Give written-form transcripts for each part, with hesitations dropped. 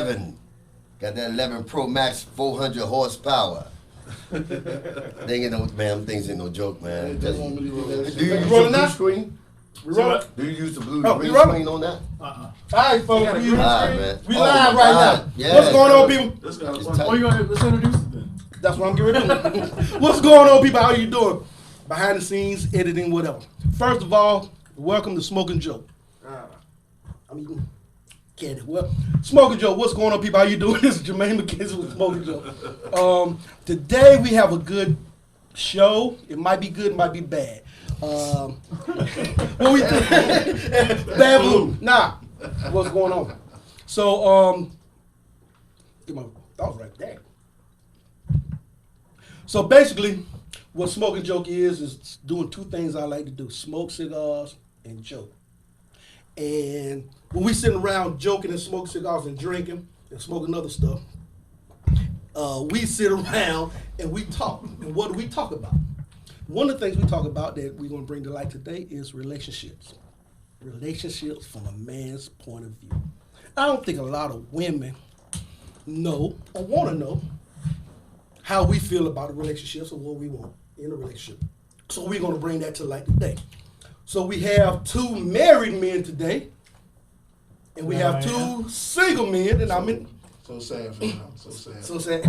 11. Got that 11 Pro Max 400 horsepower. They ain't no, man, things ain't no joke, man. Do you use the blue screen? Do you use the blue screen on that? All right, folks. We God. live right now. Yeah, what's going on, people? Let's introduce it then. That's what I'm getting ready to do. What's going on, people? How you doing? Behind the scenes, editing, whatever. First of all, welcome to Smoking Joe. Well, Smoking Joe, what's going on, people? How you doing? This is Jermaine McKenzie with Smoking Joe. Today we have a good show. It might be good, it might be bad. What we bad blue. Nah, what's going on? So, get my thoughts right there. So basically, what Smoking Joke is doing two things I like to do: smoke cigars and joke. And when we sitting around joking and smoking cigars and drinking and smoking other stuff, we sit around and we talk. And what do we talk about? One of the things we talk about that we're going to bring to light today is relationships. Relationships from a man's point of view. I don't think a lot of women know or want to know how we feel about relationships or what we want in a relationship. So we're going to bring that to light today. So we have two married men today, and we have two single men, and I'm in. So sad for him. So sad. So sad.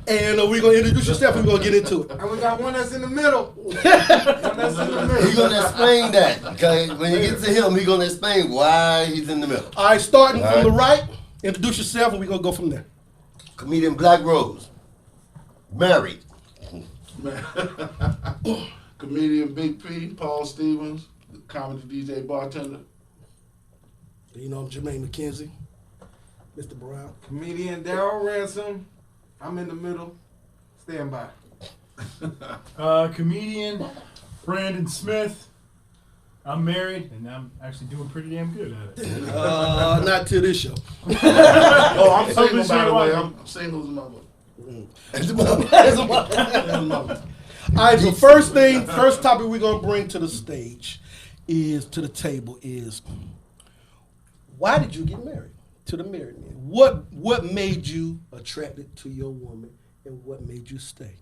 And we're going to introduce yourself, and we're going to get into it. And we got one that's in the middle. One that's in the middle. He's going to explain that. Okay? When you get to him, he's going to explain why he's in the middle. All right, starting from the right, introduce yourself, and we're going to go from there. Comedian Black Rose. Married. Comedian Big P, Paul Stevens, the comedy DJ bartender. You know, I'm Jermaine McKenzie, Mr. Brown. Comedian Daryl Ransom. I'm in the middle. Stand by. Comedian Brandon Smith. I'm married, and I'm actually doing pretty damn good at it. Not to this show. Oh, I'm single, by the way. I'm single as a mother. All right, so first topic we're going to bring to the stage to the table is, why did you get married? To the married man. What made you attracted to your woman, and what made you stay?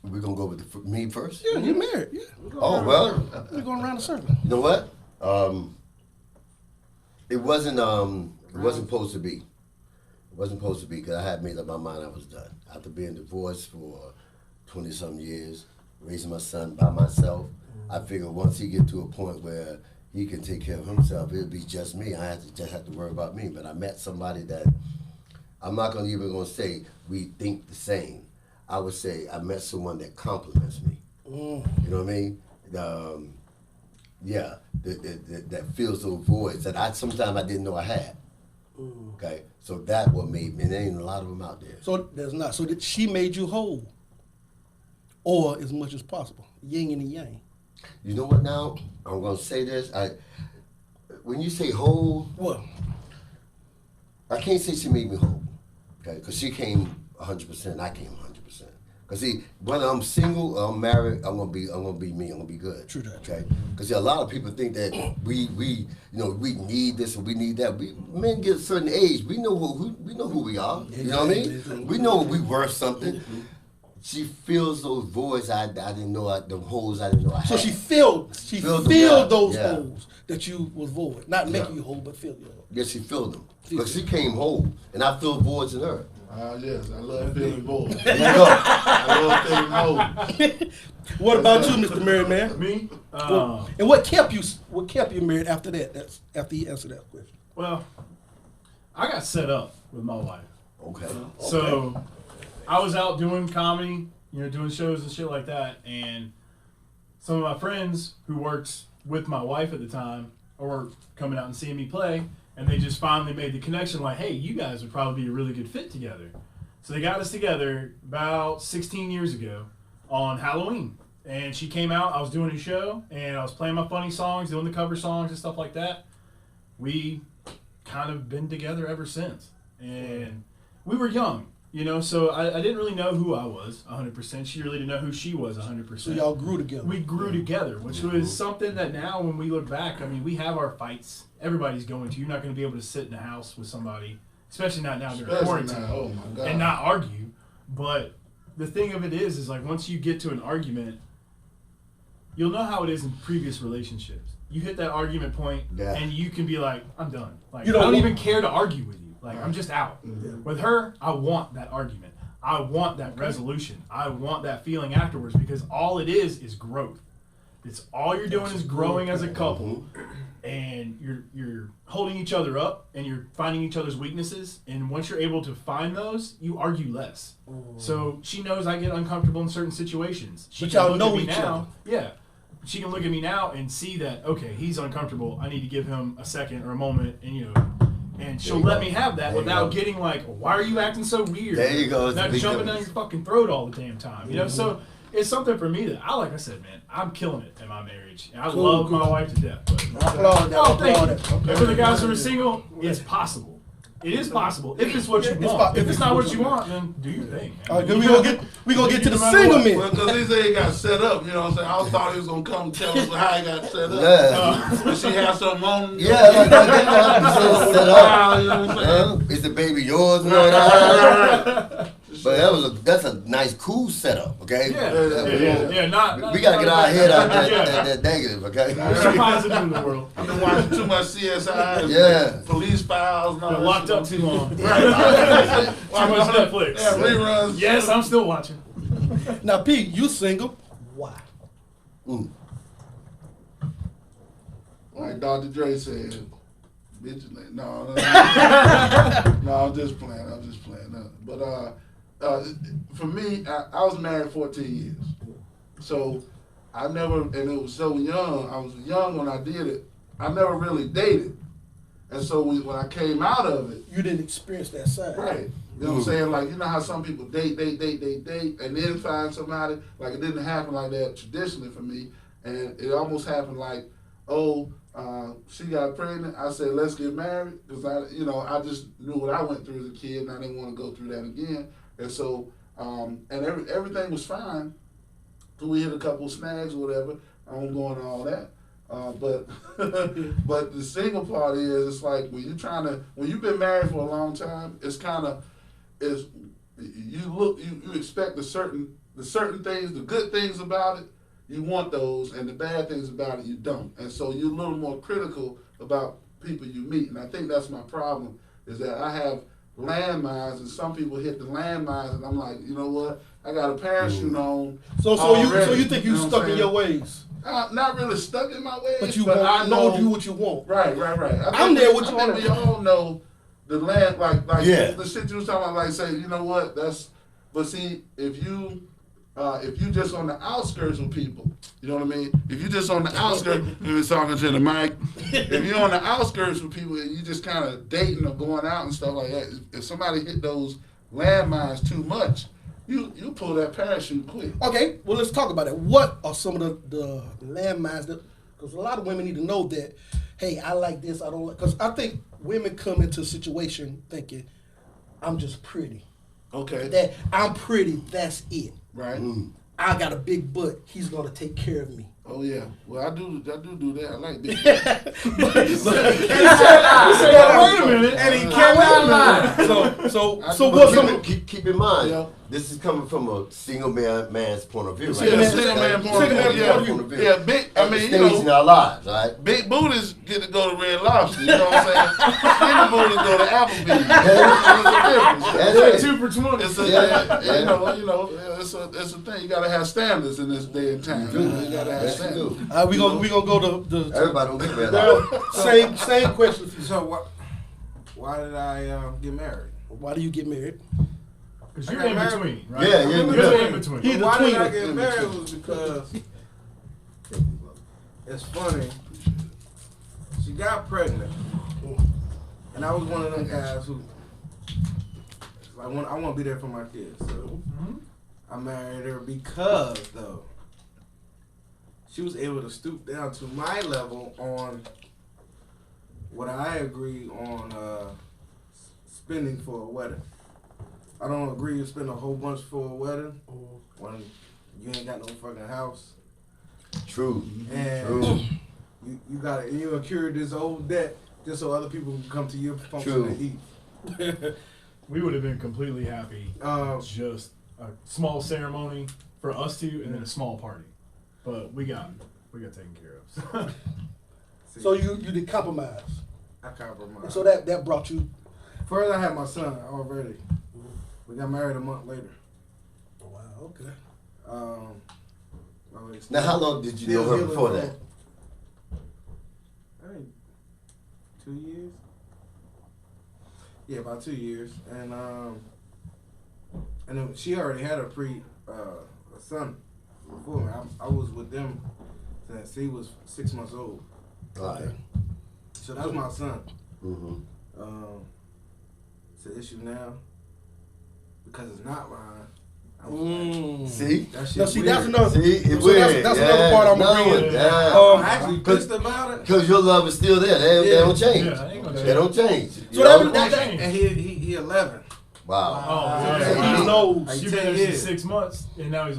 We're going to go with me first? Yeah, you're married. Yeah. Oh, well. We're going around the circle. You know what? It wasn't supposed to be. It wasn't supposed to be because I had made up my mind I was done. After being divorced for 20-some years, raising my son by myself, I figured once he get to a point where he can take care of himself, it'll be just me. I just have to worry about me. But I met somebody that I'm not even going to say we think the same. I would say I met someone that compliments me. You know what I mean? That fills those voids that sometimes I didn't know I had. Okay, so that what made me. And there ain't a lot of them out there. So there's not. So that she made you whole, or as much as possible, yin and yang. You know what? Now I'm gonna say this. When you say whole, What? I can't say she made me whole. Okay, because she came 100%. I came 100%. Because see, whether I'm single or I'm married, I'm gonna be me. I'm gonna be good. True that. Okay. Because a lot of people think that we need this or we need that. Men get a certain age, we know who we are. You know what I mean? We know we worth something. She fills those voids I didn't know, the holes I didn't know I had. So she filled those Yeah. holes that you was void, not making you whole, but filled you. Yes, she filled them. But she came whole, and I filled voids in her. Yes, I love feeling bold. There you go. I love feeling bold. What about you, Mr. Married Man? Me? And what kept you married after that? That's after you answered that question. Well, I got set up with my wife. Okay. So I was out doing comedy, doing shows and shit like that, and some of my friends who worked with my wife at the time were coming out and seeing me play, and they just finally made the connection like, hey, you guys would probably be a really good fit together. So they got us together about 16 years ago on Halloween. And she came out, I was doing a show, and I was playing my funny songs, doing the cover songs and stuff like that. We kind of been together ever since. And we were young. You know, so I didn't really know who I was 100%. She really didn't know who she was 100%. So y'all grew together. We grew together, which was something that now when we look back, I mean, we have our fights. Everybody's going to. You're not going to be able to sit in a house with somebody, especially not now during quarantine, Oh my God. and not argue. But the thing of it is like once you get to an argument, you'll know how it is in previous relationships. You hit that argument point, and you can be like, I'm done. Like, I don't even care to argue with you. Like, I'm just out. With her, I want that argument. I want that resolution. I want that feeling afterwards because all it is growth. It's all you're doing is growing as a couple, and you're holding each other up, and you're finding each other's weaknesses. And once you're able to find those, you argue less. So she knows I get uncomfortable in certain situations. She But can y'all look know at me each now. other. Yeah. She can look at me now and see that, okay, he's uncomfortable. I need to give him a second or a moment, and and she'll let me have that without getting like, why are you acting so weird? There you go. Not jumping down your fucking throat all the damn time. You know, so it's something for me that like I said, man, I'm killing it in my marriage. And I love my wife to death. But I applaud that. oh, thank you. Okay. And for the guys who are single, it's possible. It is possible if it's what you want. If it's not what you want, then do your thing. Man. All right, then we gonna get to the No matter single what. men. Well, because he said he got set up, you know what I'm saying? I thought he was going to come tell us how he got set up. Yeah. But she had something on. Yeah, like that. Set up. You know what I'm saying? Is the baby yours and all that? But that's a nice, cool setup, okay? Yeah. Not We gotta get our head out Yeah. that negative, okay? There's some positive in the world. I've been watching too much CSI and Yeah. police files and all Been that locked shit. up too long. Too Right. much Netflix. Yeah, reruns. Yes, I'm still watching. Now, Pete, you single? Why? Like Dr. Dre said, vigilant. No, I'm just playing. No. But for me, I was married 14 years. So I never, and it was so young. I was young when I did it. I never really dated. And so when I came out of it, You didn't experience that side. right. You know what I'm saying? Like, you know how some people date, and then find somebody? Like, it didn't happen like that traditionally for me. And it almost happened like, she got pregnant. I said, let's get married. Because I just knew what I went through as a kid, and I didn't want to go through that again. And so, everything was fine. So we hit a couple of snags or whatever. I won't go into all that. But the single part is, it's like when you've been married for a long time, it's kind of, you expect the certain things, the good things about it, you want those, and the bad things about it, you don't. And so you're a little more critical about people you meet. And I think that's my problem, is that I have landmines, and some people hit the landmines, and I'm like, you know what? I got a parachute on. So already, you think you know what stuck I'm in saying? your ways, Not really stuck in my ways, but you I know do what you want. Right. I'm there with you I on think it. we all know the land, like Yeah. the shit you was talking about, like say, you know what? But see, if you just on the outskirts with people, you know what I mean? If you just on the outskirts, you was talking to the mic. If you're on the outskirts with people and you just kind of dating or going out and stuff like that, if somebody hit those landmines too much, you pull that parachute quick. Okay, well, let's talk about it. What are some of the landmines that? Because a lot of women need to know that. Hey, I like this. I don't like. Because I think women come into a situation thinking, I'm just pretty. Okay. That I'm pretty. That's it. Right. I got a big butt. He's gonna take care of me. Oh yeah. Well, I do that. I like big. Wait a minute. And he cannot lie. So But what's But some? keep in mind, Yeah. this is coming from a single man's point of view, right? Yeah, man- single man point single man of view. point of view. Yeah, big. I At the mean, stage in our lives, right? big booties get to go to Red Lobster. You know what I'm saying? Skinny booties go to Applebee's. That There's a is. 2 for 20. It's a, Yeah. you know, it's a thing. You gotta have standards in this day and time. You gotta have Yes, you standards. do. We gonna go to Everybody don't get red light. same question. For you. So why did I get married? Why do you get married? Because I you're got in married. between, right? Yeah, you're in You're between. in between. He's the Why did I tweener. get married was because it's funny. She got pregnant, and I was one of them guys who I want to be there for my kids. So I married her because though she was able to stoop down to my level on what I agree on spending for a wedding. I don't agree to spend a whole bunch for a wedding when you ain't got no fucking house. True. And True. you incur this old debt just so other people can come to your function True. and eat. We would have been completely happy. Just a small ceremony for us two, and then a small party. But we got taken care of. So you did compromise. I compromised. So that brought you. First, I had my son already. We got married a month later. Wow. Okay. Now, how long did you know her before that? I think 2 years. Yeah, about 2 years, and then she already had a son before me. I was with them since he was 6 months old. All right. So that's my son. Mm-hmm. It's an issue now because it's not mine. See? That shit No, see, weird. that's another. See, it's So weird. that's another part I'm gonna bring in. Yeah. I'm actually pissed about it. Because your love is still there. They don't change. Yeah, they ain't gonna They don't change. So You that- know? that- And he 11. Wow. Oh, Yeah, yeah. he knows. Like You've 10 been there years. since 6 months, and now he's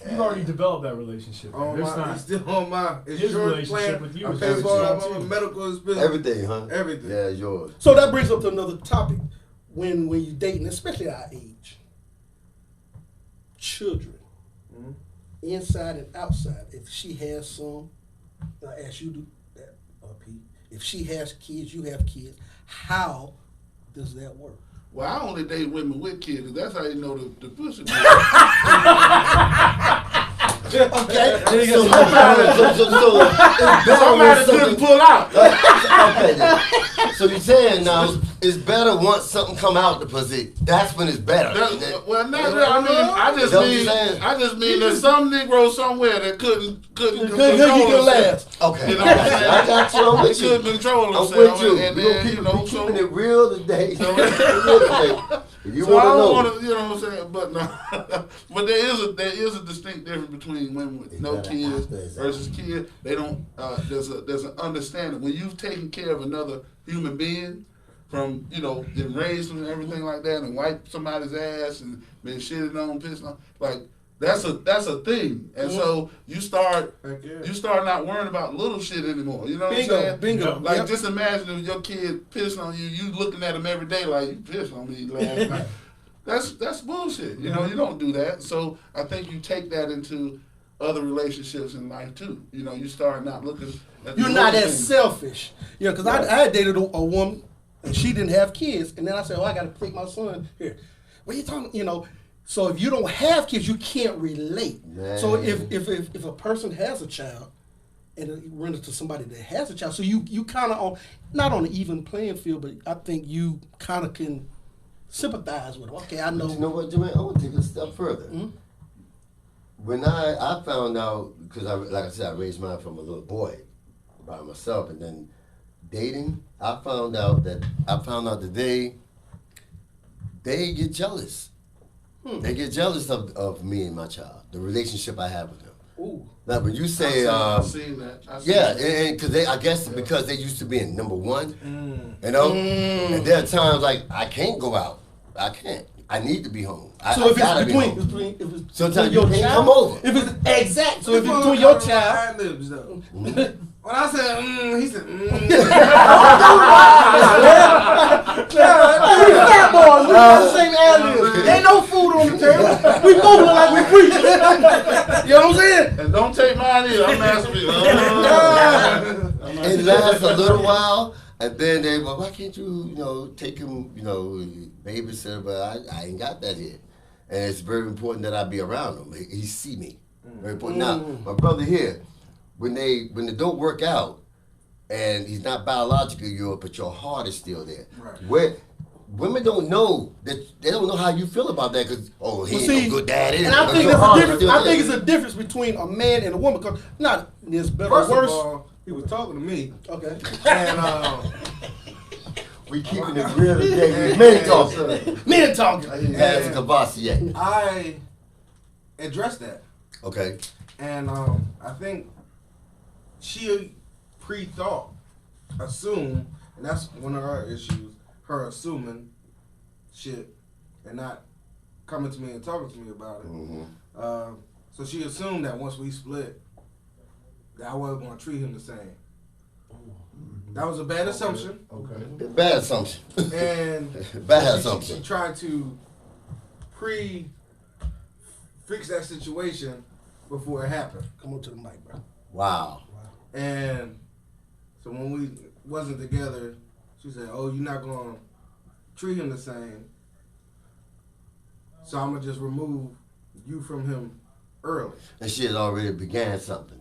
You've already developed that relationship. He's still on my His insurance relationship plan. with you I is pay everything. for all my medical expenses. Everything, huh? Everything. Yeah, it's yours. So that brings up to another topic. When you dating, especially our age, children, Mhm. inside and outside. If she has some, I ask you to that, Pete. If she has kids, you have kids. How does that work? Well, I only date women with kids. That's how you know the pussy. Okay. So it's better when Somebody couldn't something. pull out. Okay, then. So you're saying now it's better once something come out the pussy. That's when it's better. Well, not really. I mean, Is that what you're saying? I just mean there's some Negro somewhere that couldn't Good, control you can himself. last. Okay, You know what I'm saying? I got you. I'm They with you. couldn't control I'm themselves. with you. And We gonna then, keep, you know, we so, keeping it real today. If you so I don't want want to, you know what I'm saying? But no, but there is a distinct difference between women with no kids versus kids. They don't. There's an understanding when you've taken care of another human being, from and raised them and everything like that, and wiped somebody's ass and been shitted on, pissed on, like that's a thing. And so you start not worrying about little shit anymore. You know what I'm saying? Bingo. Like, Yep. just imagine if your kid pissed on you, you looking at him every day like, you pissed on me last night. That's bullshit. You know, you don't do that. So I think you take that into other relationships in life too. You know, you start not looking at the You're not little as things. selfish. Yeah, because I dated a woman and she didn't have kids, and then I said, "Oh, I got to take my son here." What are you talking? So if you don't have kids, you can't relate. Man. So if a person has a child and it run into somebody that has a child, so you kind of on not on an even playing field, but I think you kind of can sympathize with them. Okay, I know. But you know what, Jermaine? I want to take it a step further. Mhm. When I found out, because like I said, I raised mine from a little boy by myself, and then dating, I found out that they get jealous. They get jealous of me and my child, the relationship I have with them. Ooh. Now, when you say, I've seen that. I've seen yeah, that. and because I guess because they used to be in number one, you know, and there are times like I can't go out, I can't. I need to be home. So if gotta it's be home. between if it's Sometimes between you your can't child, come over. If it's exact, so if it's This between motherfucker your got child. ad-libs, though. When I said, he said, We fat boys. We got the same ad-libs. Ain't no food on the table. We both look like we preaching. You know what I'm saying? And don't take mine either. I'm asking you. It lasts a little while, and then they, well, why can't you, take him, babysitter? But I ain't got that yet. And it's very important that I be around him. He see me. Very important. Now, my brother here, when it don't work out, and he's not biologically yours, but your heart is still there. Right. Women don't know that, they don't know how you feel about that, because, he ain't no good dad. And I think there's a difference. I think it's a difference between a man and a woman. Cause not there's better or first of worse. all, he was talking to me. Okay. And We keeping it real today. Men talking. Men talking. As Cavassier. I addressed that. Okay. And I think she pre-thought, assumed, and that's one of her issues, her assuming shit and not coming to me and talking to me about it. Mm-hmm. So she assumed that once we split, that I wasn't going to treat him the same. That was a bad assumption, Okay. Bad assumption. and Bad she assumption. tried to fix that situation before it happened. Come on to the mic, bro. Wow. And so when we wasn't together, she said, "Oh, you're not gonna treat him the same. So I'm gonna just remove you from him early." And she had already began something.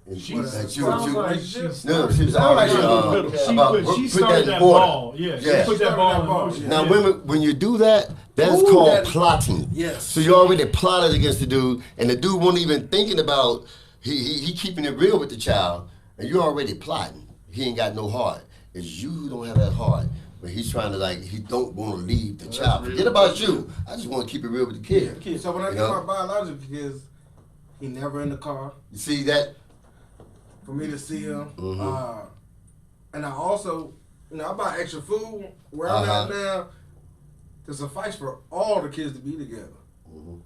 And She that sounds like she's no, she was Sound like already she was in the middle. She put started in that order. ball. Yeah, Yeah. she put that ball in motion. Now, yeah. when you do that, that's Ooh, called that- plotting. Yes. So you already plotted against the dude, and the dude wasn't even thinking about he keeping it real with the child, and you already plotting. He ain't got no heart. It's you who don't have that heart. But he's trying to he don't want to leave the child. real. Forget about you. I just want to keep it real with the kid. So when I You get know? my biological kids, he never in the car You see that? for me to see him. Mhm. And I also, I buy extra food where I'm at now to suffice for all the kids to be together. Mhm.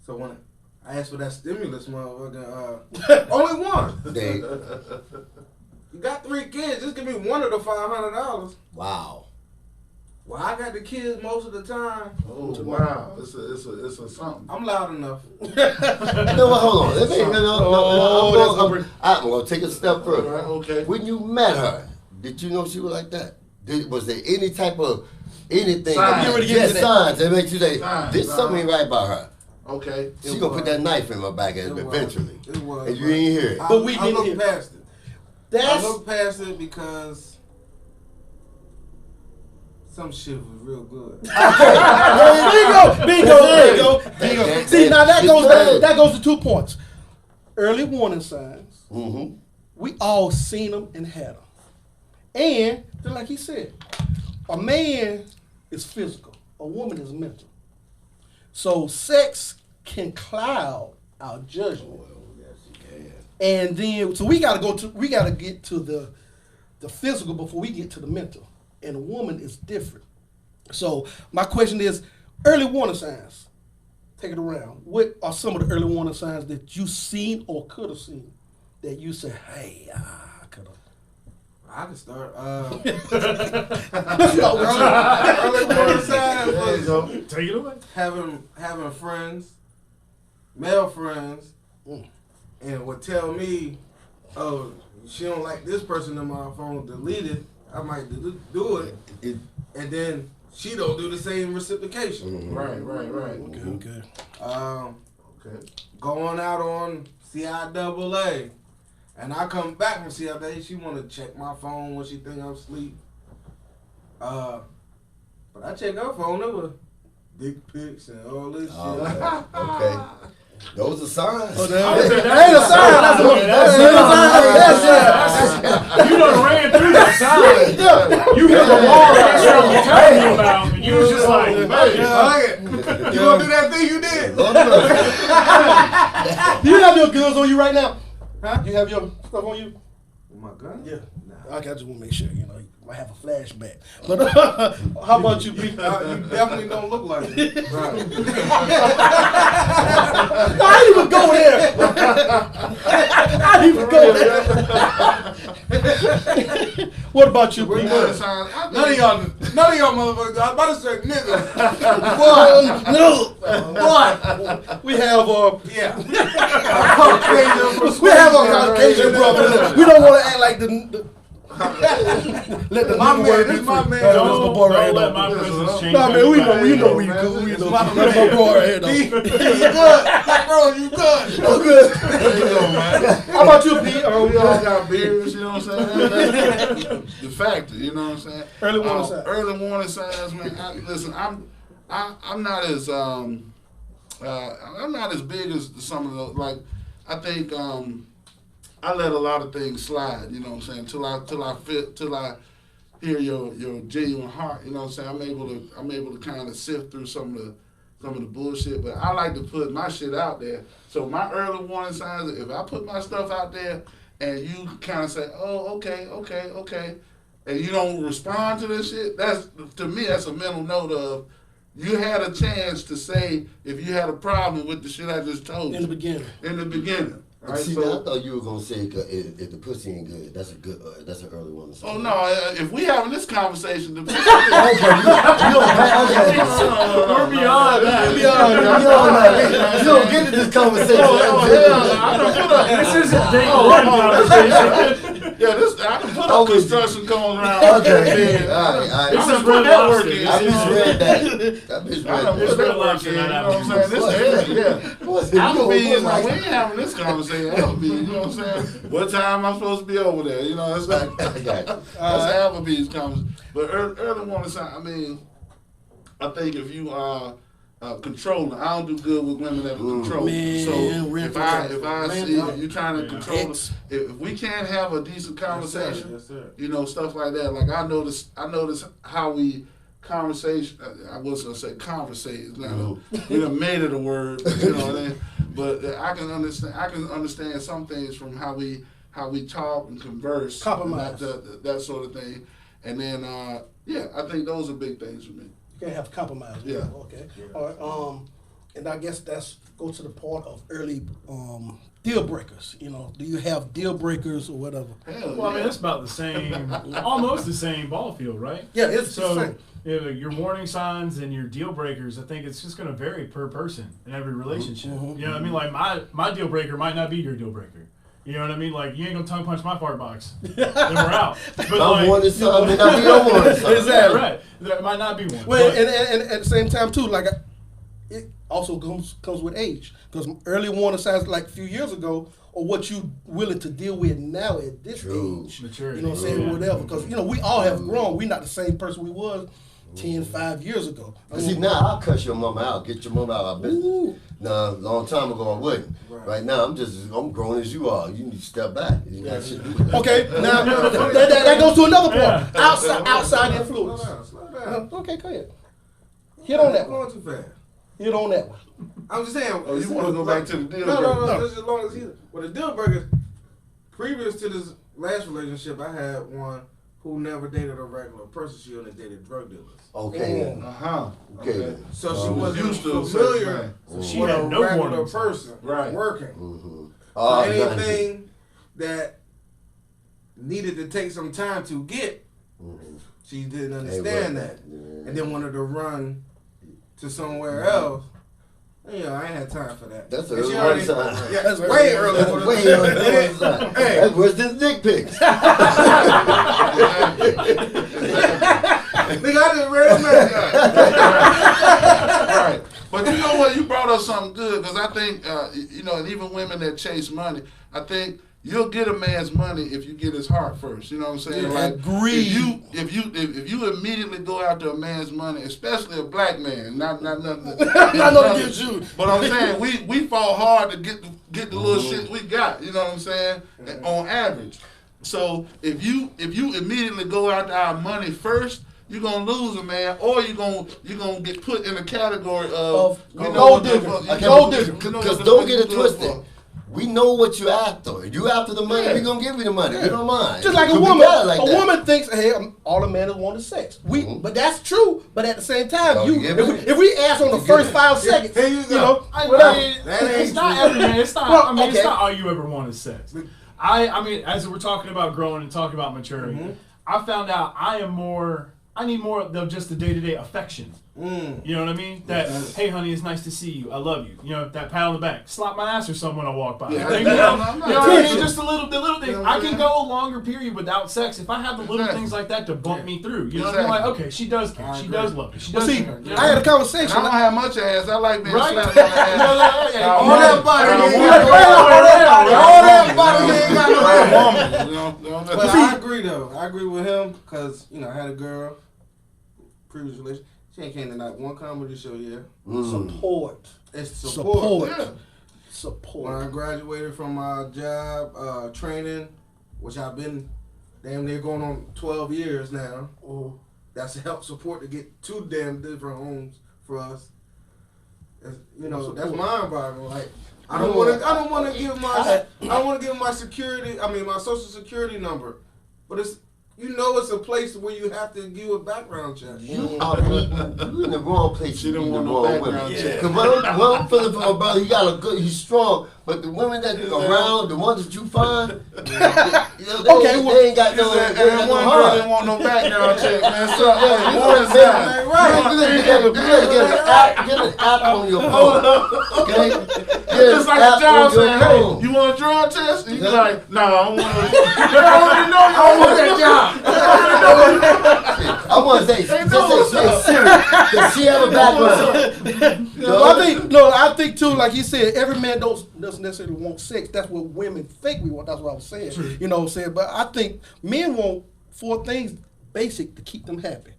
So when I asked for that stimulus, motherfucker, only one. They, You got 3 kids, just give me one of the $500. wow. Well, I got the kids most of the time. Oh wow, it's a something. I'm loud enough. No, well, hold on. I'm going to take a step All further. right, okay. When you met her, did you know she was like that? Was there any type of anything? Signs. You already get into that. Signs that makes you say, Signs, this something ain't right about her. Okay. She gonna put that knife in my back It was. eventually. It was. And you ain't hear it. But we I didn't looked hear. past it. I That's looked past it because some shit was real good. bingo. That- See, now that- that goes to 2 points. Early warning signs. Mm-hmm. We all seen them and had them. And just like he said, a man is physical, a woman is mental. So sex can cloud our judgment. And then, so we gotta get to the physical before we get to the mental. And a woman is different. So my question is, early warning signs. Take it around. What are some of the early warning signs that you seen or could have seen that you said, hey, I could have. I can start. Early Early warning signs There you was go. Take it away. having friends, male friends, Mm. and would tell me, "Oh, she don't like this person in my phone. Delete it. I might do it." It, And then she don't do the same reciprocation. Right. Okay. Okay. Going out on CIAA, and I come back from CIAA, she want to check my phone when she think I'm asleep. But I check her phone, there was dick pics and all this oh, shit. okay. Those are signs. Oh, that ain't a sign. You done ran through that sign. You hit the wall right there I'm telling you about, and you was just like, You gonna do that thing you did? Lord mercy. Do you have your guns on you right now? Huh? You have your stuff on you? My gun? Yeah. I just want to make sure, you might have a flashback. But how about you, B? You definitely don't look like it. Right. I didn't even go there. I didn't even go there. What about you, B? Warning signs. I None of think- y'all motherfuckers. I was about to say niggas. What? We have Yeah. we have a Caucasian brother. We don't want to act like the let the My nigga man, word this be my free. man. That's my don't, boy right don't here, let though. my presence change. Nah, man, we know everybody. we cool. We know. My That's my boy right here, though. You good. Bro, you good. I'm good. There you go, man. How about you, P? We all got beards, you know what I'm saying? The factor, you know what I'm saying? Early warning signs. Early warning signs, man. Listen, I'm not as I'm not as big as some of the I think I let a lot of things slide, you know what I'm saying, till I hear your genuine heart, you know what I'm saying. I'm able to kind of sift through some of the bullshit, but I like to put my shit out there. So my early warning signs, if I put my stuff out there and you kind of say, oh, okay, and you don't respond to this shit, that's, to me, that's a mental note of, you had a chance to say if you had a problem with the shit I just told In the you beginning. in the beginning. Right? See, So, now, I thought you were gonna say if the pussy ain't good, that's a good, that's an early one. To say. oh no, if we having this conversation, the Okay, you don't have. We're beyond that. You don't get to this conversation. I done put a, This isn't date one conversation. yeah, this I done put Oh, a construction cone around. Okay, all right. This I is done Red put that work Lobster. in. I misread that. I I done misread put that. that work in. You know what I'm saying? This yeah. What's Applebee's, like, we like? ain't having this conversation. Applebee's, you know what I'm saying? What time am I supposed to be over there? You know, it's like I got you. that's Applebee's conversation. But early morning sign. I mean, I think if you are controlling, I don't do good with women that are controlling. Man, So if I man, see you trying to control, It's- if we can't have a decent conversation, Yes, sir. you know, stuff like that. Like I notice how we conversation. I was gonna say conversate. It's not we done made it a word, you know what I mean? But I can understand. I can understand some things from how we talk and converse, Compromise. and that sort of thing. And then yeah, I think those are big things for me. You can't have compromise. Yeah. Okay. All right. And I guess that's go to the part of early deal breakers. You know, do you have deal breakers or whatever? Hell Well, I mean, yeah. it's about the same, almost the same ball field, right? Yeah, it's the So same. your warning signs and your deal breakers, I think it's just going to vary per person in every relationship. Mhm. You know what I mean? Like my deal breaker might not be your deal breaker. You know what I mean? Like you ain't gonna tongue punch my fart box, then we're out. But I'm warning son, may not be no warning son. Exactly. yeah, right. There might not be one. Well, but- and at the same time too, like it also comes with age, because early warning signs like a few years ago, or what you willing to deal with now at this True. age. Maturity. You know what I'm saying? Yeah. Whatever, because you know we all have grown. We're not the same person we was 5 years ago. See, now I'll cuss your mama out, get your mama out of our business. Ooh. Now, a long time ago I wouldn't. Right now I'm grown as you are. You need to step back. You ain't got shit to do with that. Okay, now that goes to another point. Yeah. Outside influence. Slow down. Okay, go ahead. Hit on that I'm one. going too fast. Hit on that one. I'm just saying. Oh, you want to go back to the deal No, breaker? no. Just as long as he. Well, the deal breakers. Previous to this last relationship, I had one who never dated a regular person. She only dated drug dealers. Okay. Uh-huh. Okay. So she Um, wasn't used to a familiar certain So she with had a no regular warning. person Right. working. Mm-hmm. So anything that needed to take some time to get, she didn't understand that, and then wanted to run to somewhere else. You know, I ain't had time for that. That's And an she early already- warning sign. Yeah, That's way early early. That's for the- way early sign. Hey. That's worse than dick pics. Nigga, I just read that. Right. But you know what? You brought up something good, because I think, you know, and even women that chase money, I think you'll get a man's money if you get his heart first. You know what I'm saying? Yeah, Like, agreed. If you immediately go after a man's money, especially a black man, not nothing. Not nothing against you. But I'm saying we fought hard to get the little shit we got. You know what I'm saying? On average. So if you immediately go after our money first, you're gonna lose a man, or you're gonna get put in a category of we know gold what the digger. fuck- Okay, you gold know digger. what the Because fuck don't get you it good twisted. for. We know what you after. You after the money, Yeah. we gonna give you the money. We don't mind. Just like a We woman, got it like a that. woman thinks, hey, all a man is wanting sex. But that's true. But at the same time, Oh, you give it? if we ask on the first 5 seconds, Here you you go. know, I whatever. mean, That it's ain't not true. every man. It's not. Well, I mean, okay. it's not all you ever wanted sex. I mean, as we're talking about growing and talking about maturing, I found out I need more of just the day-to-day affection. You know what I mean? That, hey, honey, it's nice to see you. I love you. You know, that pat on the back. Slap my ass or something when I walk by. Yeah. You know, I'm not you know what I mean? attention. Just the little things. You know what I I'm can saying? go a longer period without sex if I have the little Exactly. things like that to bump me through. You know, Exactly. I'm like, okay, she does care. I She agree. does love me. She But does see, care. You know? I had a And conversation. I don't have much ass. I like being Right? slapped on the ass. Yeah, yeah, yeah. All All that body, I you want all that body, you ain't got no a ass. woman. You know, But I agree though. I agree with him because I had a girl, previous relationship. She ain't came to not one comedy show yet. Support. It's Support. Yeah. Support. When I graduated from my job training, which I've been damn near going on 12 years now. That's help support to get 2 damn different homes for us. That's my environment. Like I don't want to give my security. I mean my social security number, but it's you know it's a place where you have to give a background check. You are you in the wrong place. She You don't in the want no wrong background women. check. Cause what I'm feeling for my brother, he got a good, he's strong. But the women that around, the ones that you find, you know, Okay, they ain't got no. And They ain't got no one girl heart. didn't want no background check, man. So, Yeah, you one gotta side. get an app on your phone. Okay? Get Just an like app the job on your saying, hey, phone. you want a drug test? And you be Yeah. like, no, I don't want to. I already know you don't want that job. I want to say, just say Siri. Does she have a background? I think too, like you said, every man doesn't necessarily want sex. That's what women think we want. That's what I was saying. True. You know what I'm saying? But I think men want 4 things basic to keep them happy.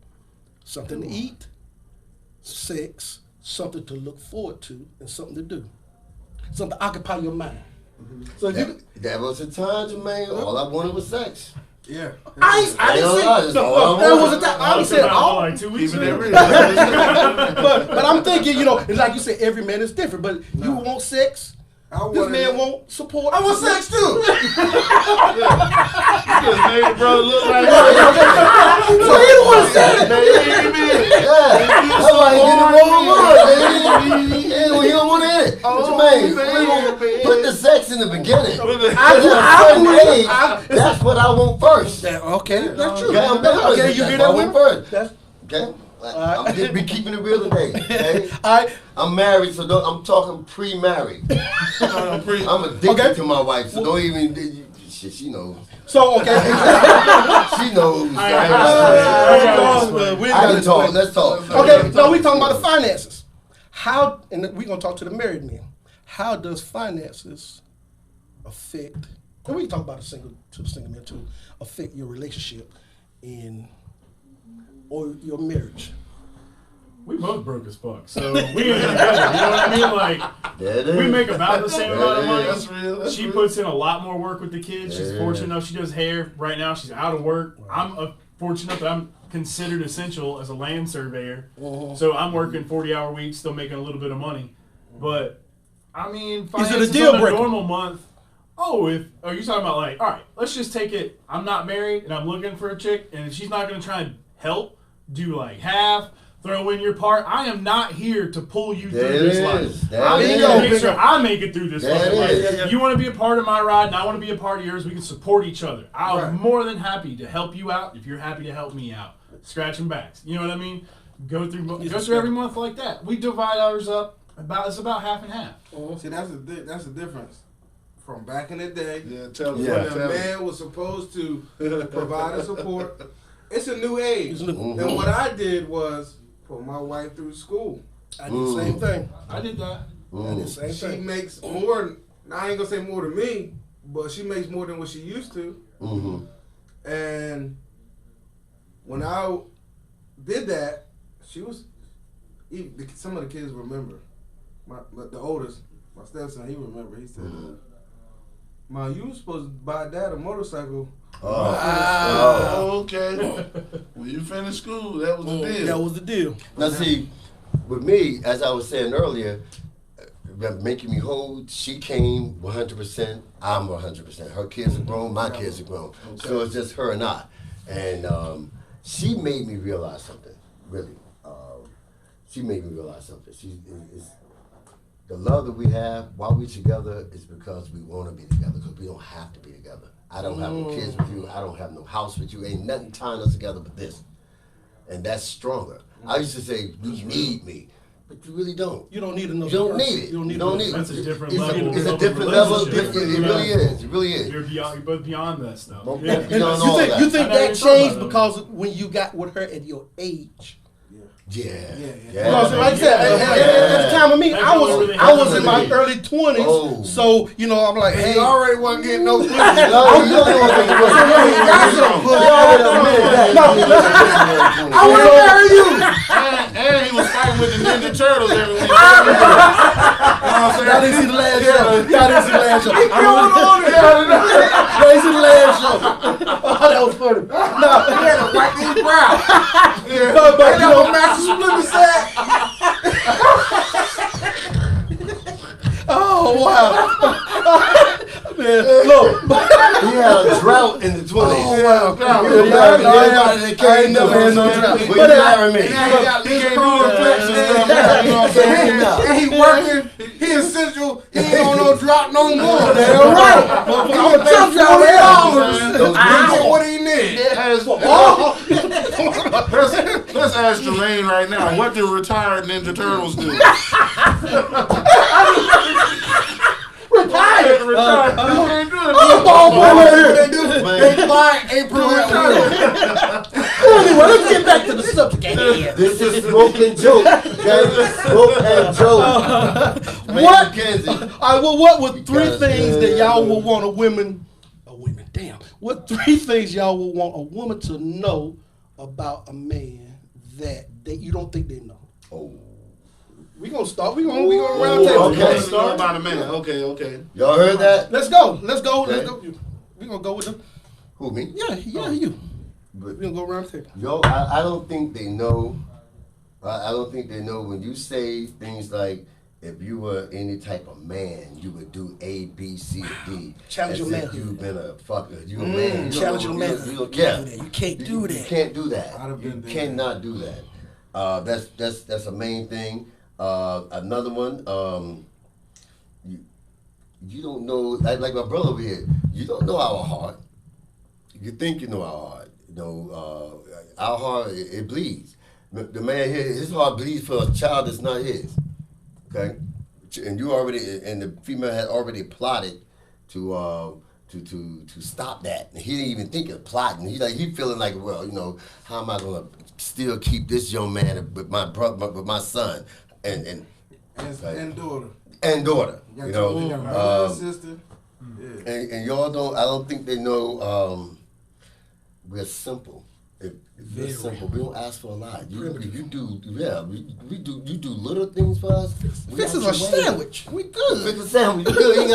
Something to eat, sex, something to look forward to, and something to do. Something to occupy your mind. So if you That was the time, Jermaine. All I wanted was sex. Yeah. I didn't say That's all I that was wanted. the time. I said all. like 2 weeks Keeping it ago. real. but I'm thinking, you know, and like you said, every man is different. But you want sex. This man want support. I want sex too. Just made your brother look like So he the one said it. Yeah. That's why he did the wrong one. He don't want to hit it. Jermaine, put the sex in the beginning. That's what I want first. Okay, that's true. Okay, I'm done. Okay, you hear That's that what I one? want first. That's Okay? I'm just be keeping it real today. Okay? all right. I'm married, so I'm talking pre-married. I'm addicted Okay. to my wife, so don't even. She knows. So okay. She knows. We ain't I gotta can talk. explain. Let's talk. Okay, no, we talking about the finances. How, and we're gonna talk to the married men. How does finances affect? And we can talk about the single men too. Affect your relationship or your marriage. We both broke as fuck, so we ain't together. You know what I mean? Like, There it is. we make about the same amount of money. That's real. That's She real. puts in a lot more work with the kids. She's Yeah. fortunate enough she does hair. Right now she's out of work. I'm fortunate that I'm considered essential as a land surveyor. So I'm working 40-hour weeks, still making a little bit of money. But, I mean, Is it a finances deal on a breaker? normal month. Oh, are you talking about like, all right, let's just take it. I'm not married and I'm looking for a chick and she's not going to try and help, do like half, throw in your part. I am not here to pull you There through it this is. life. There I'm it here is. to make sure I make it through this There fucking it life. is. You want to be a part of my ride and I want to be a part of yours. We can support each other. I'm Right. more than happy to help you out if you're happy to help me out. Scratching backs. You know what I mean? Go through every month like that. We divide ours up. It's about half and half. See, that's the difference from back in the day. Yeah, tell Yeah. us. When a man was supposed to provide and support. It's a new age. And what I did was put my wife through school. I did the same thing. I did that. I did the same She thing. makes more. I ain't gonna say more than me, but she makes more than what she used to. Mm-hmm. And when I did that, she was. Some of the kids remember. The oldest, my stepson, he remember. He said, "Man, you was supposed to buy Dad a motorcycle." Oh, okay. When you finished school, that was the deal. That was the deal. Now see, with me, as I was saying earlier, making me whole, she came 100%, I'm 100%. Her kids are grown, my kids are grown. So it's just her and I. And she made me realize something, really. She made me realize something. It's the love that we have while we're together is because we want to be together, because we don't have to be together. I don't have no kids with you. I don't have no house with you. Ain't nothing tying us together but this. And that's stronger. I used to say, you need me. But you really don't. You don't need another. You don't person. need it. You don't need. don't another- need it. That's a different It's level It's a of different level. It relationship. really is. It really is. You're both beyond that stuff. Both Yeah. beyond You all think that. you think I know that you're talking changed about because when you got with her at your age? Yeah. Because like I said, at the time of me, That I goes was really I was in my hard. early 20s, Oh. so you know I'm like, He hey, already wasn't getting no pussy. No, you don't know what they was. He got some pussy. They already admitted that. I want to marry you. And he was fighting with the Ninja Turtles every week. You know what I'm saying? Y'all didn't see the last show. Y'all didn't see the last show. Going on here. Y'all didn't see the last show. Oh, that was funny. No, He had to wipe his brow. but Ain't you that know, what Master Splinter said? oh wow. Man, look. He had a drought in the 20s. wow. You married everybody that came I ain't never had no drought. Will But you I- marry me? He got flex and stuff. You know what I'm saying? And he working. He essential. He ain't on no drop no more. Damn right. I'm a jump Those I bitches- get what he need. Let's ask Jermaine right now. What do retired Ninja Turtles do? Retired. They fly April at will. Anyway, let's get back to the subject at hand. This is Smoke and Joke. Okay? Smoke and Joke. What? Mackenzie. All right, well, what were three Because, things that y'all would want a woman, damn, what three things y'all would want a woman to know about a man that you don't think they know? Oh. We gonna start. We gonna round table. Okay. Start about a man. Okay. Y'all heard that? Let's go. Let's go. Okay. We gonna go with them. Who, me? Yeah, you. But, We gonna go around the table. yo, I don't think they know. I don't think they know when you say things like, if you were any type of man, you would do A, B, C, or D. Challenge your As if manhood. you've been a fucker. You a man. Challenge your manhood. You don't care. You can't do You that. can't do that. I'd have You been there. cannot do that. That's a main thing. Another one. You don't know, like my brother over here. You don't know our heart. You think you know our heart. You know, our heart it bleeds. The man here, his heart bleeds for a child that's not his. Okay, and the female had already plotted to stop that. And he didn't even think of plotting. He feeling like, well, you know, how am I gonna still keep this young man with my brother, with my son, and daughter. and daughter. Got You know, your brother and sister. Yeah. and y'all don't. I don't think they know. We're simple. If we're simple, we don't ask for a lot. You do. Yeah, we do. You do little things for us. This is a sandwich. We good. Fix a sandwich. You good. You ain't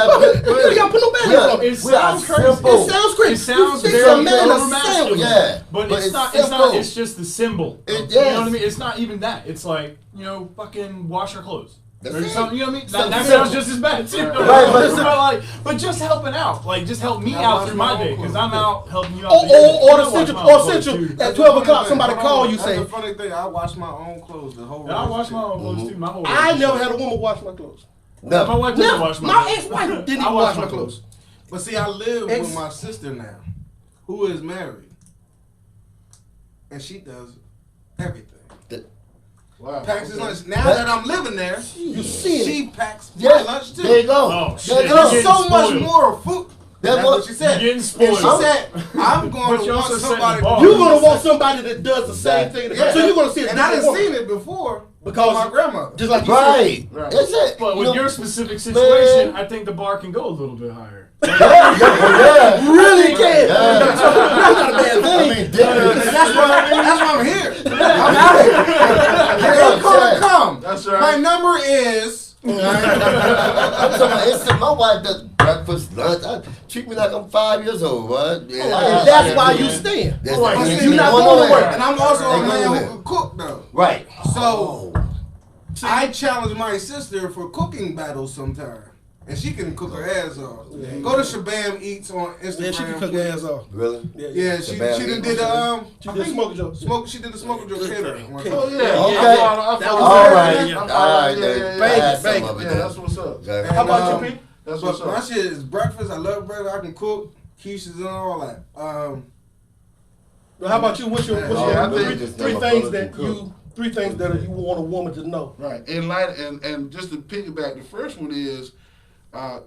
gotta put no band on it. It sounds crazy. simple. It sounds crazy. It sounds You fix very a man a overmasculine. sandwich. Yeah, But, but it's it's not. simple. It's just the symbol. It- You know yes. what I mean? It's not even that. It's like, you know, fucking wash our clothes. That's Or it. something, you know what I mean? Something That simple. sounds just as bad too. Right, but just helping out, like just help me I out wash through my my own day because clothes. I'm out helping you out. Or the day. essential at That's 12 the o'clock. funny Somebody thing. call you That's say, the funny thing. I wash my own clothes the whole. And I wash my own Mm-hmm. clothes too. My whole. I never had a woman wash my clothes. My No. wife doesn't Never. wash my My clothes. ex-wife didn't I even wash wash my clothes. But see, I live Ex- with my sister now, who is married, and she does everything. Wow. Packs his lunch. Now that I'm living there, You see she it. packs my Yeah, lunch too. there you go. Oh, There shit. you go. You're There's so much spoiled. more food. That's what she said. You're getting And spoiled. she said, I'm But going you to also want set somebody. the bar. You're gonna want somebody that does the same thing. Yeah. So you're gonna see it. And I didn't seen it before Because- my grandmother. Just like you said. Right. Right. That's it. But You with know- your specific situation, Man. I think the bar can go a little bit higher. yeah. Really can. Yeah. That's not a bad I thing. mean, dinner. That's why I'm here. I'm out here. Ain't gonna come. That's My right. number is. My wife does breakfast, lunch. Treat me like I'm 5 years old, right? And that's why you stand. That's But see, you're not going to work. And I'm also a Ain't man nowhere. who can cook though. Right. So I challenge my sister for cooking battles sometime. And she can cook her ass off. Go to Shabam Eats on Instagram. Yeah, she can cook her ass off. Really? Yeah, she Shabam done Eats. did the She did Smoker Joe. She did the Smoker Joe catering. one time. Oh yeah. Okay. That was All very right. good. All right. Yeah, then. yeah, I yeah. had some Bacon, of it Yeah, then. that's what's up. Okay. How about Um, you, Pete? That's But what's my up. shit is breakfast. I love breakfast. I can cook quiches and all that. How about you? What's your Yeah, I think three things that you want a woman to know? Right. In light and just to piggyback, the first one is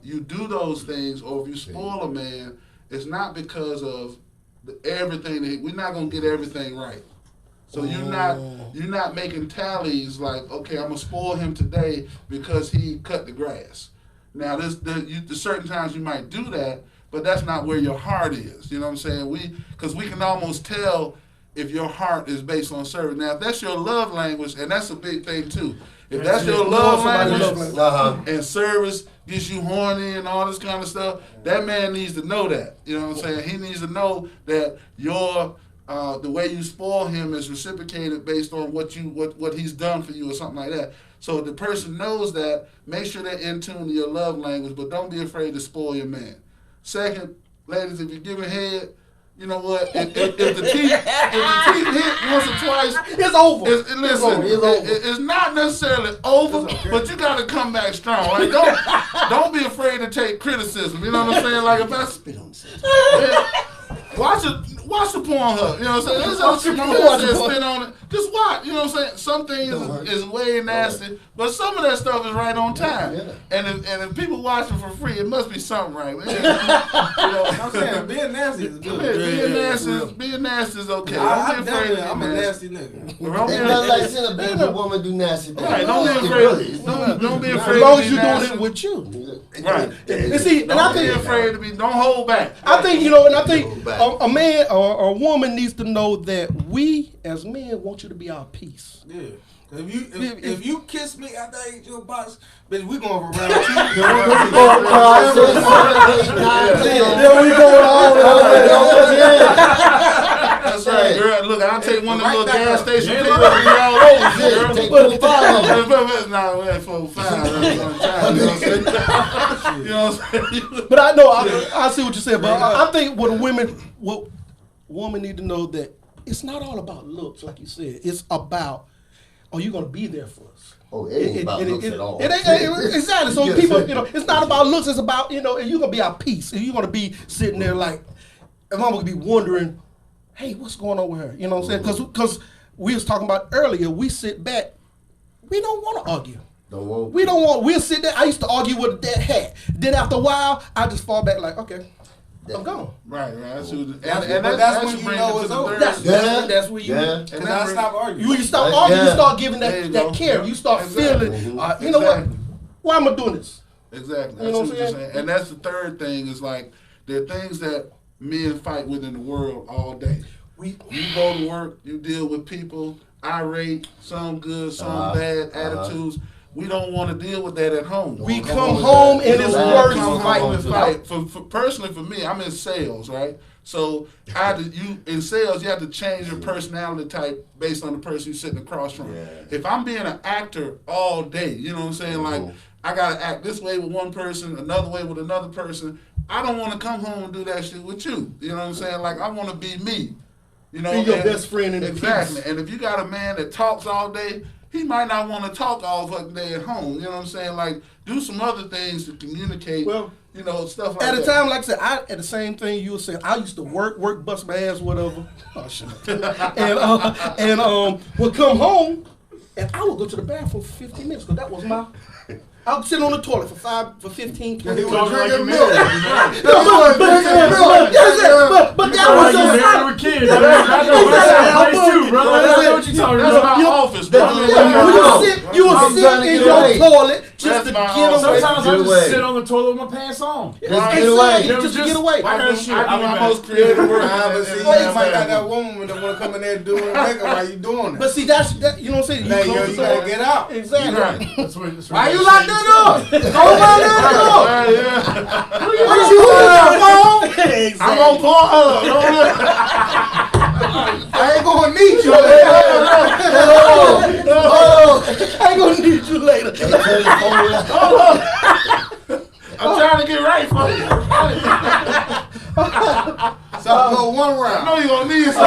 you do those things, or if you spoil a man, it's not because of everything. We're not gonna get everything right. So you're not making tallies like, okay, I'm gonna spoil him today because he cut the grass. Now there's certain times you might do that, but that's not where your heart is. You know what I'm saying? Because we can almost tell if your heart is based on service. Now if that's your love language, and that's a big thing too. If that's your love language and service gets you horny and all this kind of stuff, that man needs to know that. You know what I'm saying? He needs to know that your the way you spoil him is reciprocated based on what he's done for you or something like that. So if the person knows that, make sure they're in tune to your love language, but don't be afraid to spoil your man. Second, ladies, if you're giving head, you know what? If the teeth hit once or twice, It's over. Listen, it's not necessarily over, but you got to come back strong. Like don't be afraid to take criticism. You know what I'm saying? Like if I Spit on the watch the Pornhub. You know what I'm saying? That's how she said spit on it. Just watch. You know what I'm saying? Some things is way nasty, but some of that stuff is right on time. Yeah. And if people watching for free, it must be something right. Man. I'm saying being nasty is good. Being nasty is okay. I'm Don't be afraid. I'm a nasty nigga. Don't be Ain't nothing like seeing a beautiful woman do nasty things. Right, don't be afraid. Don't be afraid. As long to as be you're doing nasty. it with you. Right. And see, and I Don't be think afraid to be. Don't hold back. I think, and I think a man or a woman needs to know that we as men want you to be our peace. Yeah. If you kiss me after I eat your box, bitch, we going for round 2. Then we going all the way. That's right, girl. Look, I'll take one of them little gas station people and be all over you, girl. Take 4 5 of them. Nah, we had 4 or 5. You know what I'm saying? But I know, I see what you said, but I think what women need to know that it's not all about looks, like you said. It's about, are you going to be there for us? Oh, it ain't about looks at all. It ain't exactly. So people, it's not about looks. It's about, and you're gonna be our peace. And you're gonna be sitting there like, and I'm gonna be wondering, hey, what's going on with her? You know what I'm saying? Because we was talking about earlier. We sit back. We don't want to argue. We'll sit there. I used to argue with that hat. Then after a while, I just fall back like, okay, I'm gone. Right. That's when That's when you know it's over. That's where you. And I stop arguing. You stop arguing. You start giving that care. You start feeling. You know what? Why am I doing this? Exactly. You know That's what what I'm you're saying. And that's the third thing is like there are things that men fight with in the world all day. You go to work, you deal with people, irate, some good, some bad attitudes. We don't want to deal with that at home. We come home and it's worse. Fight. Personally, for me, I'm in sales, right? So in sales, you have to change your personality type based on the person you're sitting across from. Yeah. If I'm being an actor all day, you know what I'm saying? Like, I got to act this way with one person, another way with another person. I don't want to come home and do that shit with you. You know what I'm saying? Like, I want to be me. You know, Be your best friend in the exactly. peace. And if you got a man that talks all day, he might not want to talk all fucking day at home. You know what I'm saying? Like, do some other things to communicate. Well, stuff like at that. the time, like I said, at the same thing you were saying, I used to work, bust my ass, whatever. Oh shit. and would come home, and I would go to the bathroom for 15 minutes because that was my. I would sit on the toilet for 15, 20 He minutes. was drinking milk. But that was you married with kids. I know West Side Place too, brother. I know what you're talking That's about. my office, bro. you would sit in your toilet just to That's get my away. Sometimes I just sit on the toilet with my pants on. Just get away. Just to get away. I got shit. I do my I'm most creative work. But see, you might got that woman that want to come in there doing makeup while you doing it. But see, that's you know what I'm saying. Now you gotta get out. Exactly. Right. That's what Why you locked that door? Go over there, door. Yeah. What you on your phone? I'm gonna pull her. I ain't gonna need you. I ain't gonna need you later. I'm trying to get right for you. So I go one I round. know you're gonna need something.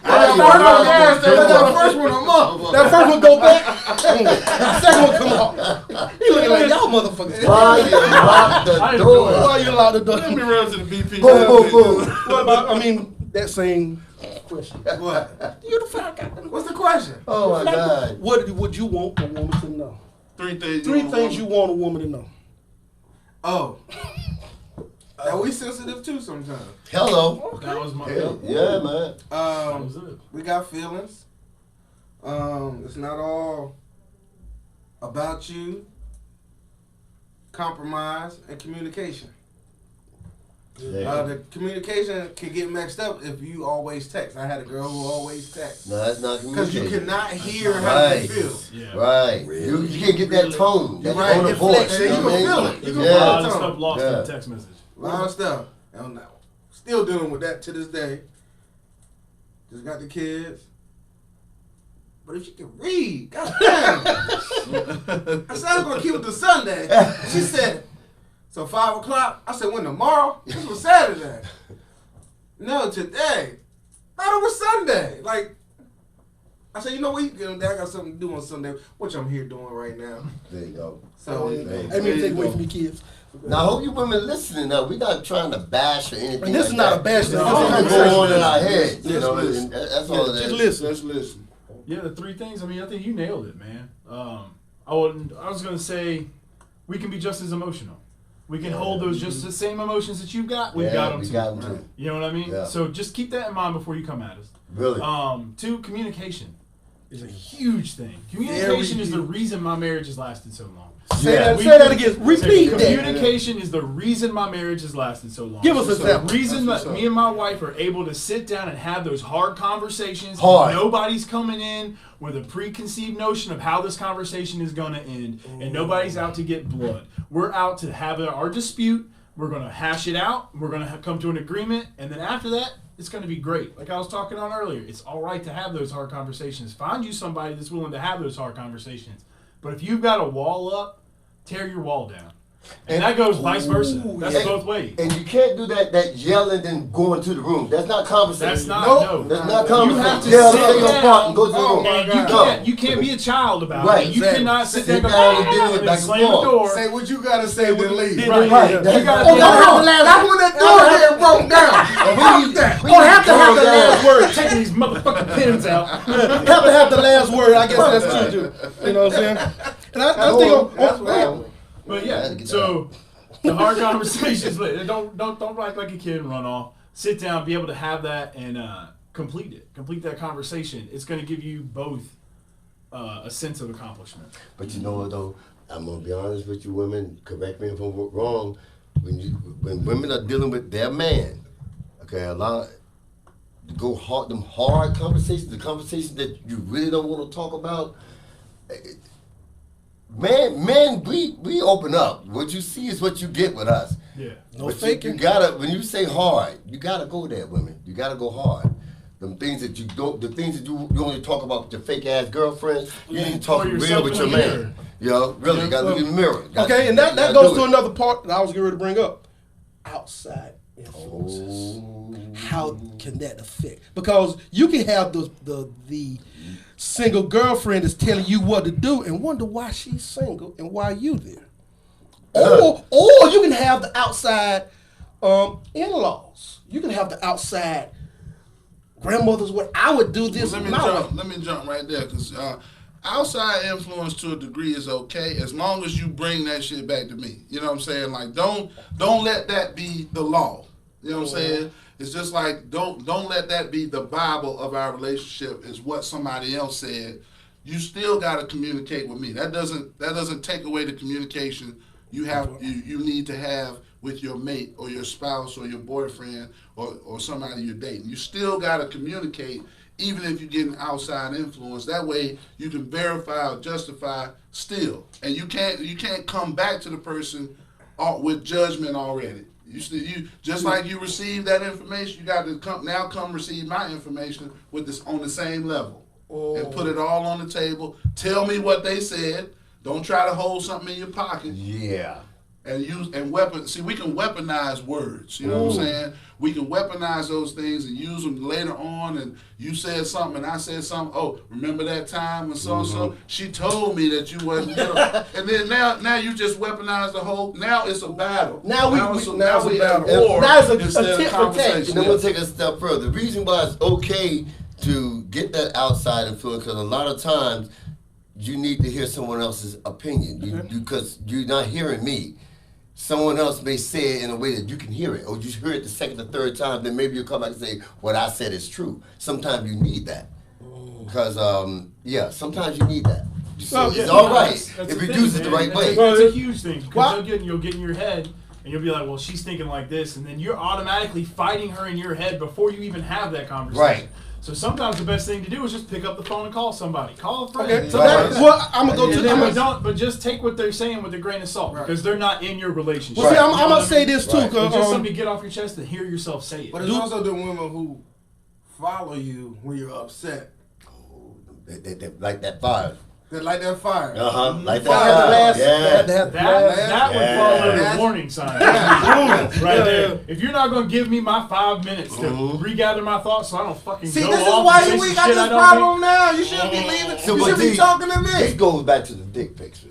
That first one I'm up. That first one go back. The second one come off. He looking like y'all motherfuckers. Why you lock the door? Why you allowed to do Let me it? run to the BP. Boom, boom, boom. What about? That same question. What? You the fuck out. What's the question? Oh my God. What would you want a woman to know? Three things. Three things you want a woman to know. Oh. Now we sensitive too sometimes. Hello. That was my. Yeah, man. That was it. We got feelings. It's not all about you. Compromise and communication. The communication can get mixed up if you always text. I had a girl who always texts. No, that's not Because you communication. cannot hear how they Right. feel. Yeah. Right. You can't get that tone. That Right. tone of voice. Inflection. You can feel it. You can A feel lot it. of stuff lost in Yeah. the text message. A lot of stuff. And I'm still dealing with that to this day. Just got the kids. But if you can read, goddamn. I said I was gonna keep it to Sunday. She said, So 5 o'clock, I said, when tomorrow? This was Saturday. No, today. Thought it was Sunday. Like, I said, you know what? I got something to do on Sunday, which I'm here doing right now. There you go. So, I mean, take away from your kids. Now, I hope you women listening. Now, we're not trying to bash or anything. And this like is not that. a bash. It's This is all a going conversation. on in our heads. You Let's know, listen. and that's all it Just is. listen. Let's listen. Yeah, the 3 things. I mean, I think you nailed it, man. I was gonna say, we can be just as emotional. We can hold those just the same emotions that you've got. We've got them we too. got them too. You know what I mean? Yeah. So just keep that in mind before you come at us. Really. 2, communication is a huge thing. Communication is the reason my marriage has lasted so long. Say Yeah. that again. Repeat that. Communication is the reason my marriage has lasted so long. Give us an It's the example. reason That's that what's me and my wife are able to sit down and have those hard conversations. Hard. Nobody's coming in with a preconceived notion of how this conversation is going to end, and nobody's out to get blood. We're out to have our dispute. We're going to hash it out. We're going to come to an agreement, and then after that, it's going to be great. Like I was talking on earlier, it's all right to have those hard conversations. Find you somebody that's willing to have those hard conversations. But if you've got a wall up, tear your wall down. And that goes vice versa. That's And- both ways. And you can't do that yelling and go into the room. That's not conversation. That's not Nope. no. That's not You conversation. have to Yell, sit take your down. part and go to the room. And you can't be a child about Right, it. You exactly. cannot sit Sit there down and and deal with go it back and slam the forth. door. say what you got to say, then leave. Right. Right. You That's- gotta Oh, be- That's when that door there broke down. We Don't have to have the last word. Taking these motherfucking pins out. Have to have the last word. I guess that's true too. You know what I'm saying? And I think That's what happened. But I yeah, had to get so the hard conversations, don't act like a kid and run off. Sit down, be able to have that and complete it. Complete that conversation. It's going to give you both a sense of accomplishment. But you know what though? I'm gonna be honest with you, women. Correct me if I'm wrong. When women are dealing with their man, okay, a lot go hard. Them hard conversations, the conversations that you really don't want to talk about. Man, we open up. What you see is what you get with us. Yeah. no But faking. You gotta, when you say hard, you gotta go there, women. You gotta go hard. The things that you don't, the things that you only talk about with your fake ass girlfriend, you need to talk Or real yourself with in your the man. mirror. You know, really, you gotta look in the mirror. Okay, and that goes to another part that I was getting ready to bring up. Outside influences. Oh. How can that affect? Because you can have the single girlfriend that's telling you what to do and wonder why she's single and why you there. Or you can have the outside in-laws. You can have the outside grandmothers. What I would do this. Let me jump right there, because outside influence to a degree is okay as long as you bring that shit back to me. You know what I'm saying? Like don't let that be the law. You know what I'm saying? It's just like don't let that be the Bible of our relationship. Is what somebody else said. You still got to communicate with me. That doesn't take away the communication you need to have with your mate or your spouse or your boyfriend or somebody you're dating. You still got to communicate, even if you're getting outside influence. That way you can verify or justify still, and you can't come back to the person with judgment already. You just like you received that information, you got to come receive my information with this on the same level and put it all on the table. Tell me what they said. Don't try to hold something in your pocket. Yeah. And use and weapon. See, we can weaponize words. You know what I'm saying? We can weaponize those things and use them later on. And you said something, and I said something. Oh, remember that time when so and so? She told me that you wasn't there. And then now you just weaponize the whole. Now it's a battle. Now we it's a at battle. war Now it's a instead of tit for tat. conversation. And then we'll take a step further. The reason why it's okay to get that outside influence, because a lot of times you need to hear someone else's opinion. Because you're not hearing me. Someone else may say it in a way that you can hear it, or you hear it the second or third time, then maybe you'll come back and say, what I said is true. Sometimes you need that. Because, sometimes you need that. So it's all right That's if the you thing, use it the man. right way. That's a huge thing. Well- Because you'll get in your head and you'll be like, well, she's thinking like this, and then you're automatically fighting her in your head before you even have that conversation. Right. So sometimes the best thing to do is just pick up the phone and call somebody. Call a friend. Okay, so Right. that's what I'm gonna go to. But just take what they're saying with a grain of salt, because they're not in your relationship. Well, see, I'm You know gonna what I say mean? this too, Right. But just cause something to get off your chest and hear yourself say it. But it's also the women who follow you when you're upset. They like that fire. That light that fire. Like Fire had the that. last- Yeah. That would fall under That's- the warning sign. Yeah. Right there. If you're not gonna give me my 5 minutes to regather my thoughts, so I don't fucking See, go this is off why and say we some got shit this I don't problem now. You shouldn't be leaving. So You what should be these- talking to This me. goes back to the dick pics.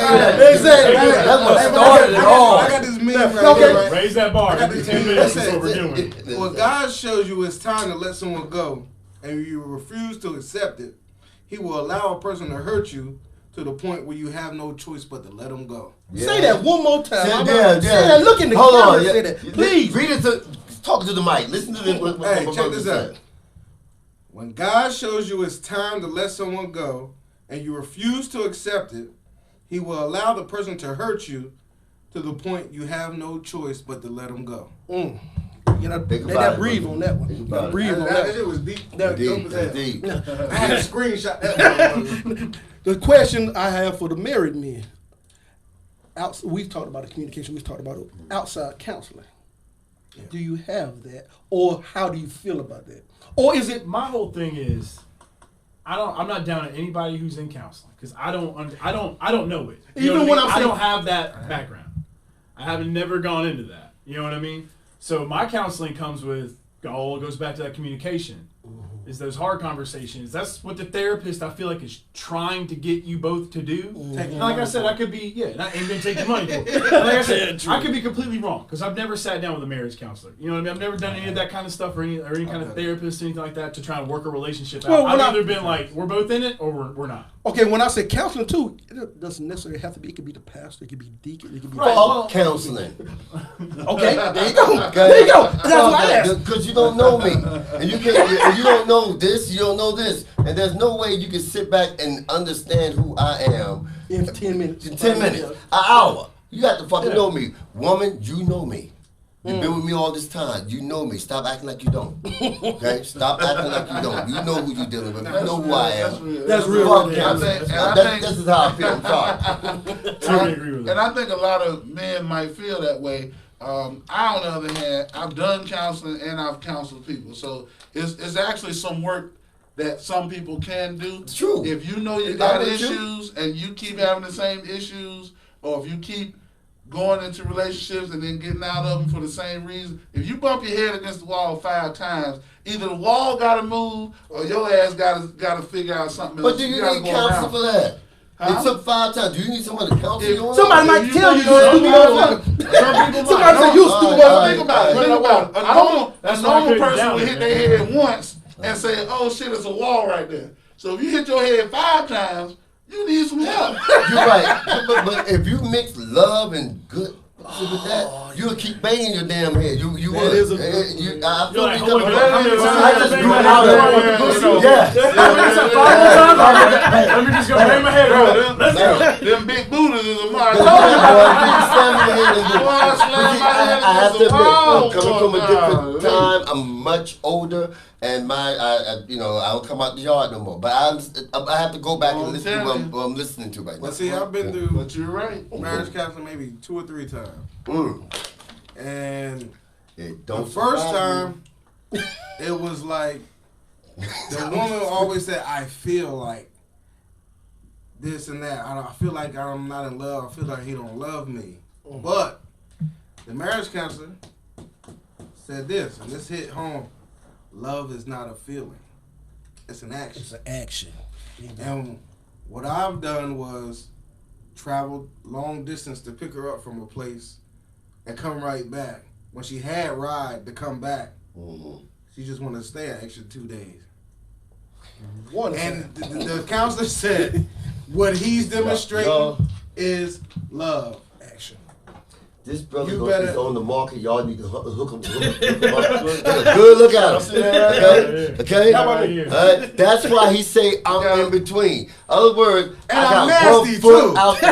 That's what started it all. I got this meme right Okay. here, right? Raise that bar. Every 10 minutes is what we're doing. When God shows you it's time to let someone go and you refuse to accept it, He will allow a person to hurt you to the point where you have no choice but to let them go. Say that one more time. Say, I'm yeah, not- yeah. Say that. Look in the Hold camera. on, Say yeah. that. Please. Read it to, talk to the mic. Listen to this. What Hey, my check brother this said. out. When God shows you it's time to let someone go and you refuse to accept it, He will allow the person to hurt you to the point you have no choice but to let them go. You know, Think they about got it, breathe brother. on that one. Think You about gotta it. breathe on That that. shit was deep. That's Dope as hell. deep. I had to screenshot that. The question I have for the married men, we've talked about the communication, we've talked about outside counseling. Do you have that, or how do you feel about that, or is it? My whole thing is, I'm not down at anybody who's in counseling because I don't know it. You Even know what when I I'm mean? I saying- don't have that background. I haven't never gone into that. You know what I mean? So my counseling comes with all goes back to that communication. Is those hard conversations. That's what the therapist I feel like is trying to get you both to do. And like I said, I could be and then take the money for it. And like I said, I could be completely wrong because I've never sat down with a marriage counselor. You know what I mean? I've never done any of that kind of stuff or any kind of therapist or anything like that to try and work a relationship out. Well, I've when either been like we're both in it or we're not. Okay, when I say counseling too, it doesn't necessarily have to be. It could be the pastor, it could be deacon, it could be. Right. Fuck counseling. Okay, there you go. There you go. That's what I asked. Because you don't know me, and you don't know this, you don't know this, and there's no way you can sit back and understand who I am In 10 minutes. in 10 minutes, an hour. You got to fucking know me, woman. You know me. You've been with me all this time. You know me. Stop acting like you don't. Okay? Stop acting like you don't. You know who you're dealing with. You know who I am. That's real. Fuck right counseling. there. This is how I feel. I'm sorry. Totally agree with that. And I think a lot of men might feel that way. I, on the other hand, I've done counseling and I've counseled people. So it's actually some work that some people can do. It's true. If you know you It's got not true. issues and you keep having the same issues, or if you keep going into relationships and then getting out of them for the same reason, if you bump your head against the wall 5 times, either the wall got to move or your ass got to figure out something else. But do you gotta need go counseling around. for that? Huh? It took 5 times. Do you need someone to counsel you on Somebody that? might tell you, know, you stupid motherfucker. Some people Somebody say you stupid Alright, motherfucker. Think about it. alright. Think about it. A That's why I normal couldn't person down will it, hit man. their head once and say, "Oh shit, it's a wall right there." So if you hit your head 5 times, you need some help. You're right. But if you mix love and good shit with that, you'll keep banging your damn head. You That would. is a- I feel You're like, like hold on, how many times I have just I grew banged out my of head? it. Yeah. Let me just go bang my head. Let's go. Them big booties is a mark. I have to admit, I'm coming from a different Wow. time. I'm much older, and I don't come out the yard no more. But I have to go back and listen to what I'm listening to right now. But see, I've been through But you're right. marriage counseling maybe 2 or 3 times. Mm. And It the don't first surprise me. time, it was like, the woman always said, "I feel like this and that. I feel like I'm not in love. I feel like he don't love me." But the marriage counselor said this, and this hit home: love is not a feeling; it's an action. It's an action. And what I've done was traveled long distance to pick her up from a place and come right back. When she had ride to come back, Mhm. she just wanted to stay an extra 2 days. One And the counselor said, what he's demonstrating is love. action. This brother You is better- on the market. Y'all need to hook him. Take a good look at him. Okay? Okay? How about you? That's why he say I'm in between. Other words, And I I'm got one nasty, foot too. out the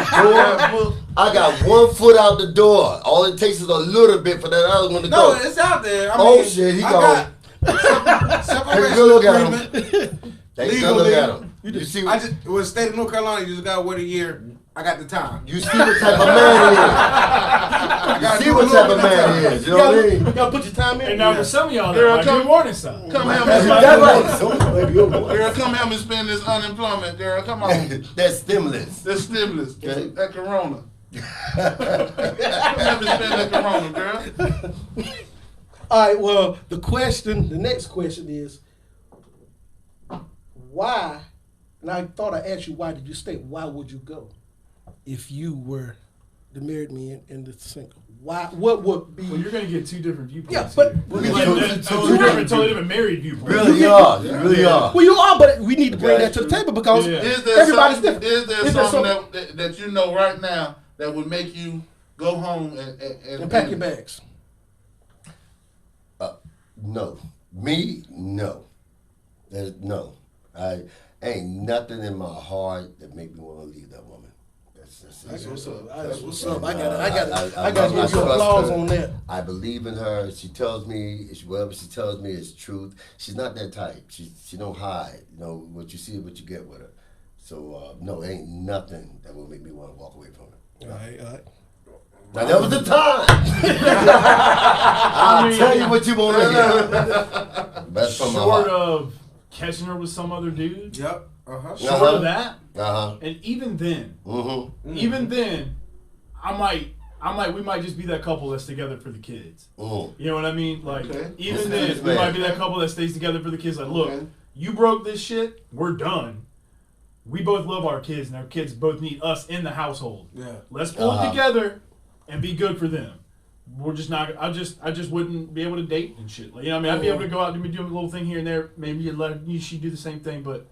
door. I got 1 foot out the door. All it takes is a little bit for that other one to No, go. it's out there. I Oh, mean, shit, he I gone. got Take a separation good look at agreement. him. Take a good look legally, at him. You see, I just, it was state of North Carolina, you just got to wait a year I got the time. You see what type of man he is. You see what type of man he is. You know what I mean? You gotta put your time in. And now for some of y'all, Girl, that might come- be warning sign. Come here, That's man. right. Girl, come help me spend this unemployment, girl. Come on. That's stimulus. This stimulus. Okay. That corona. Come help me spend that corona, girl. All right. Well, the next question is, why? And I thought I asked you, why did you stay? Why would you go if you were the married man and the single? Why? What would be? Well, you're gonna get two different viewpoints. Yeah, but- here. but- Like, totally different married viewpoints. Really are. You really are. Well, you are, but we need to bring that to the table because Yeah. Is there everybody's something, different. is there Is there something that you know right now that would make you go home and pack your bags. No. Me, no. There's no. I ain't nothing in my heart that make me want to leave that woman. That's That's what's up. That's That's what's up. I got I to give you trust applause her. on that. I believe in her. She tells me whatever she tells me is truth. She's not that type. She don't hide. You know what you see is what you get with her. So no, there ain't nothing that will make me want to walk away from her. All right, all right. Now that was the time. I'll tell you what you want to hear. That's from my Short heart. of catching her with some other dude. Yep. Uh-huh. Short Uh-huh. of that, Uh-huh. and even then, Mm-hmm. even then, we might just be that couple that's together for the kids. Mm-hmm. You know what I mean? Like, Okay. even Yes, then, we man. might be that couple that stays together for the kids. Like, look, Okay. you broke this shit. We're done. We both love our kids, and our kids both need us in the household. Yeah. Let's pull Uh-huh. it together and be good for them. We're just not. I just wouldn't be able to date and shit. Like, you know what I mean? I'd be able to go out and do a little thing here and there. Maybe she'd do the same thing, but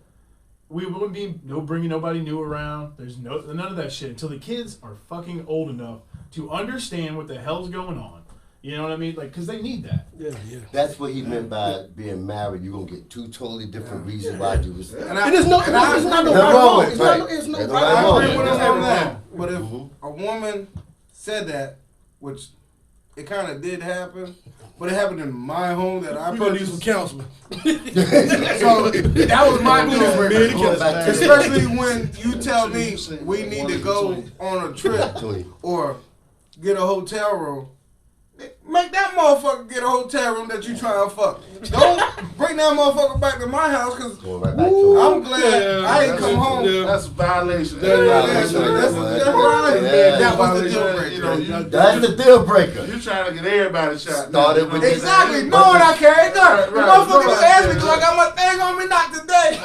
we wouldn't be bringing nobody new around. There's none of that shit until the kids are fucking old enough to understand what the hell's going on. You know what I mean? Like, because they need that. Yeah, yeah. That's what he meant by being married. You're going to get two totally different reasons why you was there. And It is no, and I- it's not no Nothing right wrong wrong. with it, It's not no, right. it's no There's no right right I wrong. agree with him There's on no that. wrong. But if Mhm. a woman said that, which it kind of did happen, but it happened in my home that I We're going to need some purchased. counseling. So that was my deal breaker. Going back to the- Especially when you tell me we need to go on a trip Tony. or get a hotel room. Make that motherfucker get a hotel room that you try and fuck. Don't bring that motherfucker back to my house because Going right back to I'm glad I ain't come home. That's a violation. That's right. Yeah. That was the deal You know, breaker. That's the deal breaker. you trying to get everybody shot. Started with this- Exactly. Knowing I can't do it. The Right, motherfucker right. asked me because I got my thing on me not today.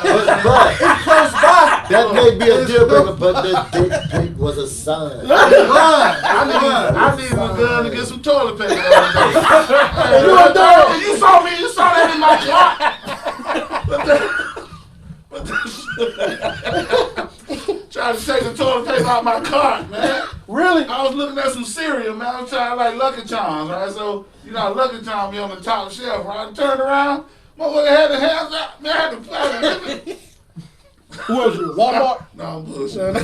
But Close by. that may be a deal breaker, but the dick pic was a sign. I need my gun to get some toilet paper. Hey, You a dog. You saw that in my clock. Trying to take the toilet paper out my cart, man. Really? I was looking at some cereal, man. I was trying like Lucky Charms, right? So, you know, Lucky Charms be on the top shelf, right? I turned around, motherfucker had the hands out. Man, I had to Who was it? Walmart? No, I'm bullshit. But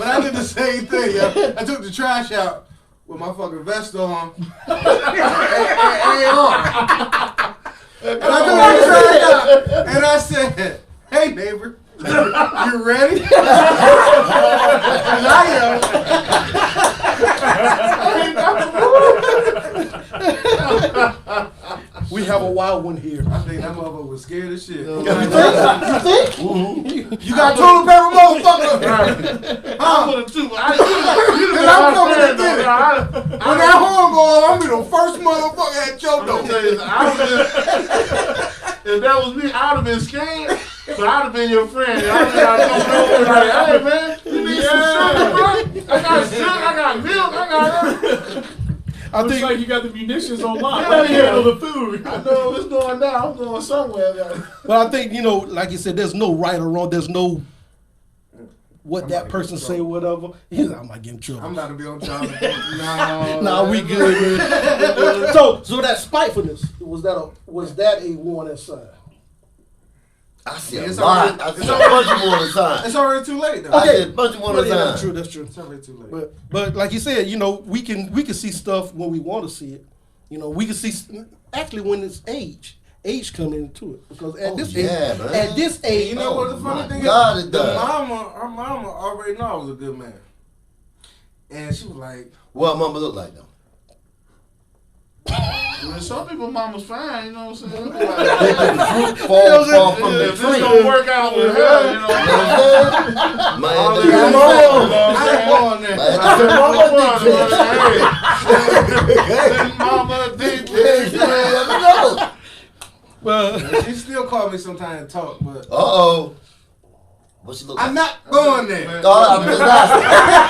I did the same thing, yo. I took the trash out with my fucking vest on. And I took the trash out and I said, hey neighbor, you ready? And We have a wild one here. I think that motherfucker was scared as shit. You think? You got toilet paper, motherfucker? I would have too. But I'm coming to get it. When that horn go off, I'm be the first motherfucker at your door. If that was me, I'd have been scared. But I'd have been your friend. I'd have been like, hey man, you need some sugar, bro? I got sugar, I got milk, I got everything. I Looks think like you got the munitions on lock. Yeah, Let me yeah. handle the food. I know what's going down. I'm going somewhere. But I think, like you said, there's no right or wrong. There's no what that person say, whatever. He's like, I might get in trouble. I'm about to be on trial. Nah, we good, man. So that spitefulness, was that a warning sign? I see a It's lot. already- I see a bunch of warning signs. It's already too late though. I see a bunch of warning Yeah, that's signs. true, that's true. It's already too late. But like you said, we can see stuff when we want to see it. We can see actually when it's age, age come into it because at Oh, this yeah, age, man. at this age, You know what the Oh, funny my thing God, is? it The does. her mama already know I was a good man. And she was like, What mama look like though? I mean, some people mama's fine, you know what I'm saying? Like, Fall from the if tree. this don't work out with her, you know. My All end this of the mama, day. I ain't going there. Hey, Mama, deep you never know. well, She still call me sometimes and talk, but Uh-oh. What she look like? I'm not going there. Oh, I'm just asking.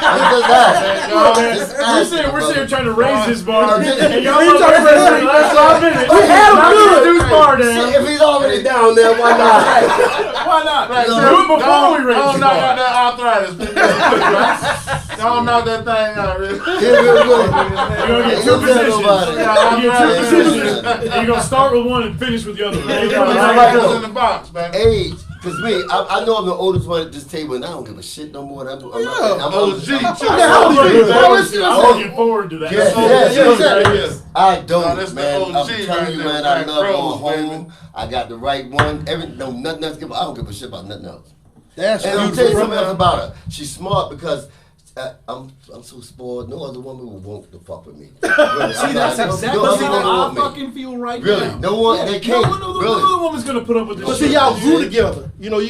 I'm just asking. We're sitting here trying to raise this bar. Yeah. And y'all We trying to raise motherfuckers it. last 5 minutes. We had him Knock good. this dude's bar down. Shit, if he's already down there, why not? Why not? Right, No. Do it before we raise Don't the knock bar. out that arthritis. Don't knock that thing out, really. Here we go. You're gonna get Ain't two no telling positions. nobody. You get two Yeah. positions. And you're gonna start with one and finish with the other. It's Yeah. right in the box, man. Age, cause me, I know I'm the oldest one at this table, and I don't give a shit no more. I'm OG. I'm looking forward to that. Yeah. I No, don't, that's the man. OG I'm telling right you, there. man. I Black love Rose, going baby. home. I got the right one. Nothing else. I don't give a shit about nothing else. that's And I'm beautiful. telling you something else about her. She's smart because I'm so spoiled. No other woman would want to fuck with me. Really, See, that's exactly no other how woman I want me. fucking feel right Really, now. no one. They can't. No Really. other woman's gonna put up with this But shit. see, y'all grew together. You know, you